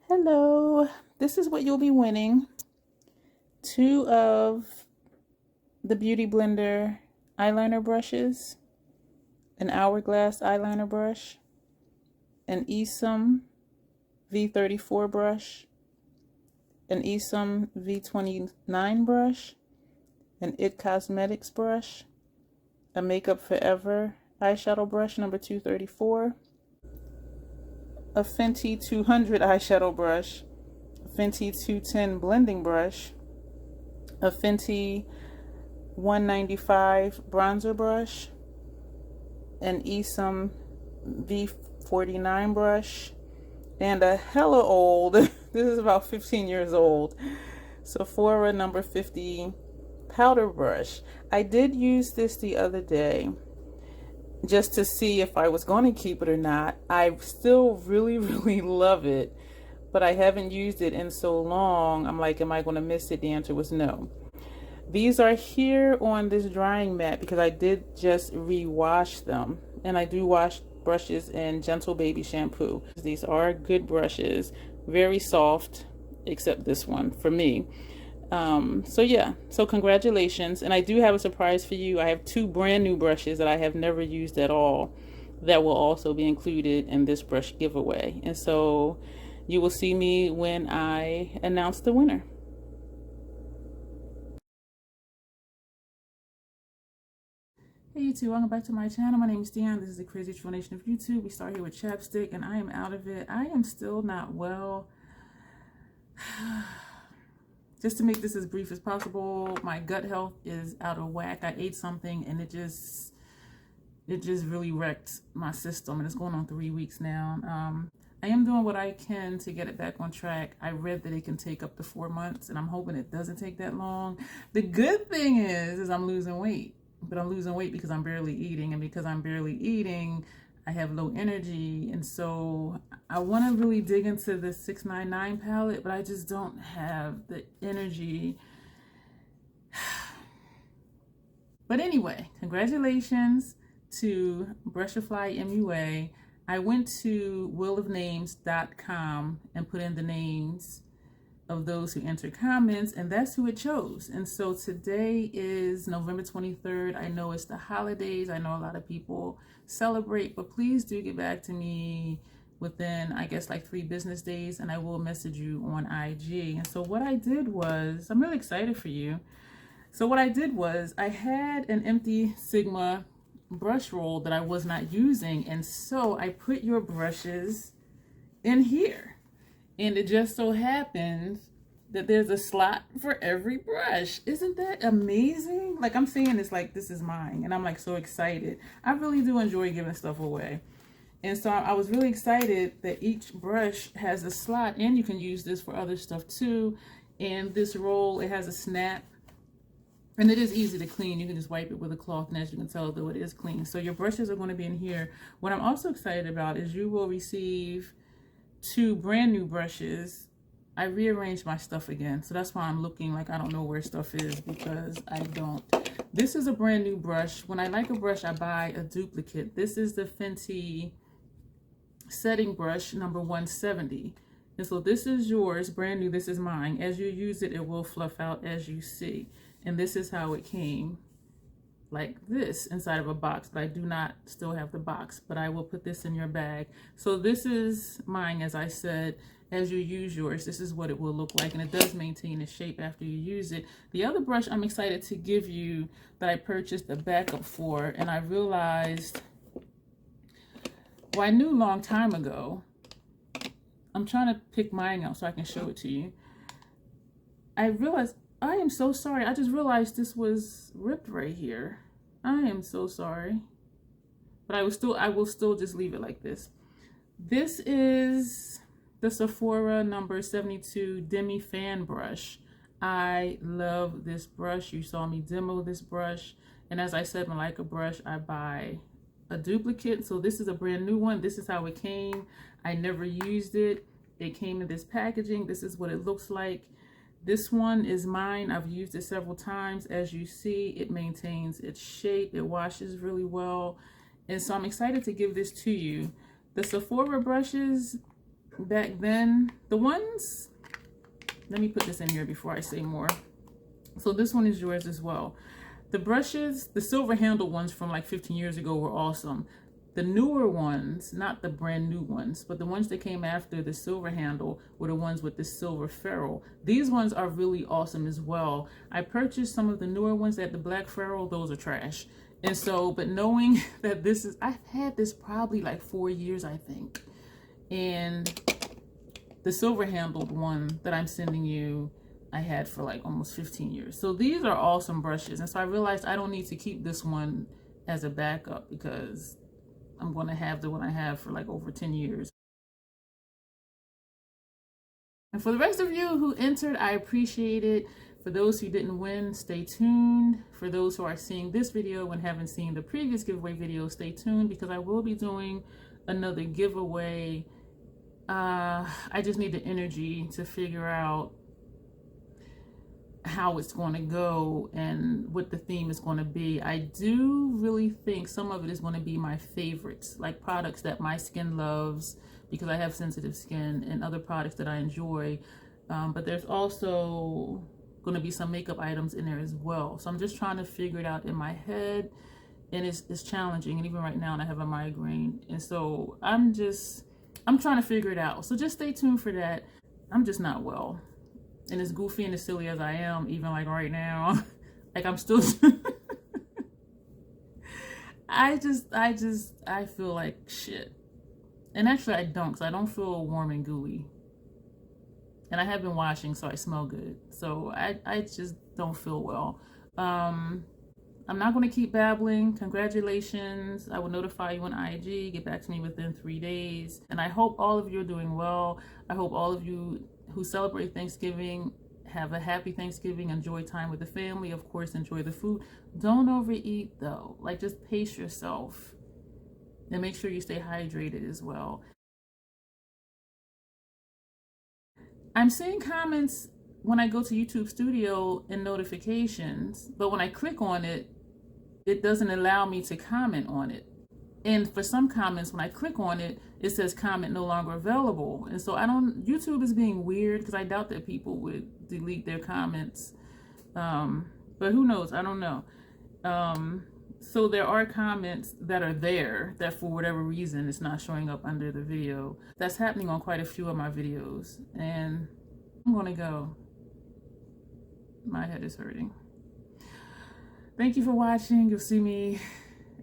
Hello, this is what you'll be winning. 2 of the Beauty Blender eyeliner brushes, an Hourglass eyeliner brush, an Esom V34 brush, an Esom V29 brush, an It Cosmetics brush, a Makeup Forever eyeshadow brush number 234, a Fenty 200 eyeshadow brush, a Fenty 210 blending brush, a Fenty 195 bronzer brush, an Esom V49 brush, and a hella old, this is about 15 years old, Sephora number 50 powder brush. I did use this the other day just to see if I was going to keep it or not. I still really love it, but I haven't used it in so long. I'm like, am I going to miss it? The answer was no. These are here on this drying mat because I did just rewash them, and I do wash brushes in Gentle Baby shampoo. These are good brushes, very soft, except this one for me. So yeah, so congratulations. And I do have a surprise for you. I have 2 brand new brushes that I have never used at all that will also be included in this brush giveaway. And so you will see me when I announce the winner. Hey YouTube, welcome back to my channel. My name is Dion. This is the Crazy Explanation of YouTube. We start here with chapstick, and I am out of it. I am still not well. Just to make this as brief as possible, my gut health is out of whack. I ate something and it just really wrecked my system, and it's going on 3 weeks now. I am doing what I can to get it back on track. I read that it can take up to 4 months, and I'm hoping it doesn't take that long. The good thing is I'm losing weight, but I'm losing weight because I'm barely eating, and because I'm barely eating, I have low energy. And so I want to really dig into the 699 palette, but I just don't have the energy. But anyway, congratulations to Brushify MUA. I went to willofnames.com and put in the names of those who enter comments, and that's who it chose. And so today is November 23rd. I know it's the holidays. I know a lot of people celebrate, but please do get back to me within, I guess, like 3 business days, and I will message you on IG. And so what I did was, I'm really excited for you. So what I did was, I had an empty Sigma brush roll that I was not using, and so I put your brushes in here. And it just so happens that there's a slot for every brush. Isn't that amazing? Like, I'm saying this like this is mine, and I'm like so excited. I really do enjoy giving stuff away. And so I was really excited that each brush has a slot, and you can use this for other stuff too. And this roll, it has a snap, and it is easy to clean. You can just wipe it with a cloth, and as you can tell, though, it is clean. So your brushes are going to be in here. What I'm also excited about is you will receive 2 brand new brushes. I rearranged my stuff again, so that's why I'm looking like I don't know where stuff is, because I don't. This is a brand new brush. When I like a brush, I buy a duplicate. This is the Fenty setting brush number 170. And so this is yours, brand new. This is mine. As you use it, it will fluff out, as you see. And this is how it came, like this, inside of a box. But I do not still have the box, but I will put this in your bag. So this is mine, as I said. As you use yours, this is what it will look like, and it does maintain its shape after you use it. The other brush I'm excited to give you that I purchased a backup for, and I realized, well, I knew a long time ago. I'm trying to pick mine out so I can show it to you. I realized, I am so sorry. I just realized this was ripped right here. I am so sorry. But I will still just leave it like this. This is the Sephora number 72 Demi Fan Brush. I love this brush. You saw me demo this brush. And as I said, when I like a brush, I buy a duplicate. So this is a brand new one. This is how it came. I never used it. It came in this packaging. This is what it looks like. This one is mine. I've used it several times. As you see, it maintains its shape. It washes really well. And so I'm excited to give this to you. The Sephora brushes, back then, the ones, let me put this in here before I say more. So this one is yours as well. The brushes, the silver handle ones from like 15 years ago were awesome. The newer ones, not the brand new ones, but the ones that came after the silver handle were the ones with the silver ferrule. These ones are really awesome as well. I purchased some of the newer ones that had the black ferrule. Those are trash. And so, but knowing that this is, I've had this probably like 4 years, I think. And the silver handled one that I'm sending you, I had for like almost 15 years. So these are awesome brushes. And so I realized I don't need to keep this one as a backup because I'm going to have the one I have for like over 10 years. And for the rest of you who entered, I appreciate it. For those who didn't win, stay tuned. For those who are seeing this video and haven't seen the previous giveaway video, stay tuned because I will be doing another giveaway. I just need the energy to figure out how it's going to go and what the theme is going to be. I do really think some of it is going to be my favorites, like products that my skin loves because I have sensitive skin, and other products that I enjoy. But there's also going to be some makeup items in there as well. So I'm just trying to figure it out in my head, and it's challenging. And even right now, I have a migraine, and so I'm trying to figure it out. So just stay tuned for that. I'm just not well. And as goofy and as silly as I am, even like right now, like I'm still, I feel like shit. And actually I don't, because I don't feel warm and gooey. And I have been washing, so I smell good. So I just don't feel well. I'm not going to keep babbling. Congratulations. I will notify you on IG. Get back to me within 3 days. And I hope all of you are doing well. I hope all of you who celebrate Thanksgiving have a happy Thanksgiving. Enjoy time with the family. Of course, enjoy the food. Don't overeat though. Like, just pace yourself. And make sure you stay hydrated as well. I'm seeing comments when I go to YouTube Studio in notifications, but when I click on it, it doesn't allow me to comment on it. And for some comments, when I click on it, it says comment no longer available. And so YouTube is being weird because I doubt that people would delete their comments. But who knows? I don't know. So there are comments that are there that for whatever reason, it's not showing up under the video. That's happening on quite a few of my videos. And I'm gonna go. My head is hurting. Thank you for watching. You'll see me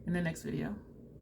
in the next video.